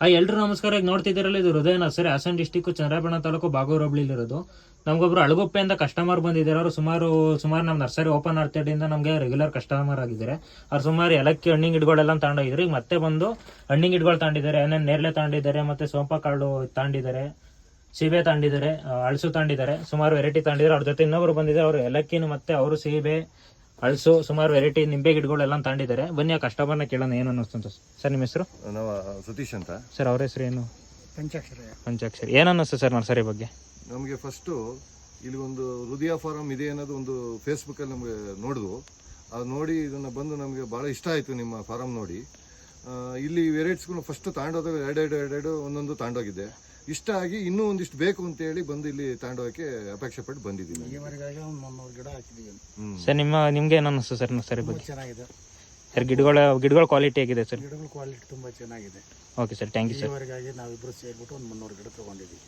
ಎಲ್ರು ನಮಸ್ಕಾರ. ಈಗ ನೋಡ್ತಿದ್ದೀರಲ್ಲ, ಇದು ಹೃದಯ ನರ್ಸರಿ, ಹಾಸನ ಡಿಸ್ಟಿಕ್, ಚಂದ್ರಾಯಪಟ್ಟಣ ತಾಲೂಕು, ಬಾಗೂರು ಹೋಬಳಿಲಿ ಇರೋದು. ನಮ್ಗೊಬ್ರು ಅಳಗುಪ್ಪೆಯಿಂದ ಕಸ್ಟಮರ್ ಬಂದಿದ್ದಾರೆ. ಅವರು ಸುಮಾರು ನಮ್ಮ ನರ್ಸರಿ ಓಪನ್ ಆಗ್ತಿದ್ದರಿಂದ ನಮಗೆ ರೆಗ್ಯುಲರ್ ಕಸ್ಟಮರ್ ಆಗಿದ್ದಾರೆ. ಅವ್ರು ಸುಮಾರು ಏಲಕ್ಕಿ ಹಣ್ಣಿನ ಗಿಡಗಳೆಲ್ಲ ತಗೊಂಡೋಗಿದ್ರು. ಈಗ ಮತ್ತೆ ಬಂದು ಹಣ್ಣಿನ ಗಿಡಗಳು ತಗೊಂಡಿದ್ದಾರೆ, ಏನೇನು ನೇರಳೆ ತಗೊಂಡಿದ್ದಾರೆ, ಮತ್ತೆ ಸೋಂಪಾ ಕಾಳು ತಗೊಂಡಿದ್ದಾರೆ, ಸೀಬೆ ತಗೊಂಡಿದ್ದಾರೆ, ಅಳಸು ತಗೊಂಡಿದ್ದಾರೆ, ಸುಮಾರು ವೆರೈಟಿ ತಗೊಂಡಿದ್ದಾರೆ. ಅವ್ರ ಜೊತೆ ಇನ್ನೊಬ್ರು ಬಂದಿದ್ದಾರೆ, ಅವರು ಏಲಕ್ಕಿನ ಮತ್ತೆ ಅವರು ಸೀಬೆ, ಅಳಸು, ಸುಮಾರು ವೆರೈಟಿ ನಿಂಬೆ ಗಿಡಗಳೆಲ್ಲ ತಗೊಂಡಿದ್ದಾರೆ. ಬನ್ನಿ ಆ ಕಸ್ಟಮರ್ನ ಕೇಳೋಣ ಏನು ಅನ್ನಿಸ್ತು ಸರ್. ನಿಮ್ಮ ಹೆಸರು? ನಾವು ಸತೀಶ್ ಅಂತ ಸರ್. ಅವ್ರ ಹೆಸರು ಏನು? ಪಂಚಾಕ್ಷರಿ. ಏನು ಅನ್ನಿಸ್ತು ಸರ್ ನರ್ಸರಿ ಬಗ್ಗೆ? ನಮಗೆ ಫಸ್ಟು ಇಲ್ಲಿ ಒಂದು ಹೃದಯ ಫಾರಂ ಇದೆ ಅನ್ನೋದು ಒಂದು ಫೇಸ್ಬುಕ್ಕಲ್ಲಿ ನಮಗೆ ನೋಡಿದ್ವು. ಅದು ನೋಡಿ ಇದನ್ನು ಬಂದು ನಮಗೆ ಭಾಳ ಇಷ್ಟ ಆಯಿತು ನಿಮ್ಮ ಫಾರಂ ನೋಡಿ. ಇಲ್ಲಿ ವೆರೈಟೀಸ್ಗಳು ಫಸ್ಟ್ ತಗೊಂಡೋದಾಗ ಎರಡೆರಡು ಒಂದೊಂದು ತಗೊಂಡೋಗಿದ್ದೆ. ಇಷ್ಟ ಆಗಿ ಇನ್ನೂ ಒಂದಿಷ್ಟು ಬೇಕು ಅಂತೇಳಿ ಬಂದು ಇಲ್ಲಿ ತಗೊಂಡೋಗಕ್ಕೆ ಅಪೇಕ್ಷೆ ಪಟ್ಟು ಬಂದಿದ್ದೀನಿ. ಸರ್ ನಿಮ್ಗೆ ಏನು ಅನ್ನಿಸ್ತು ಸರ್ ನರ್ಸರಿ ಬಗ್ಗೆ? ಚೆನ್ನಾಗಿದೆ ಸರ್. ಗಿಡಗಳ ಕ್ವಾಲಿಟಿ ಹೇಗಿದೆ ಸರ್? ಗಿಡಗಳ ಕ್ವಾಲಿಟಿ ತುಂಬಾ ಚೆನ್ನಾಗಿದೆ. Okay sir, thank you sir. ನಾವಿಬ್ಬರು ಸೇರ್ಬಿಟ್ಟು ಒಂದು 300 ಗಿಡ ತಗೊಂಡಿದ್ದೀವಿ.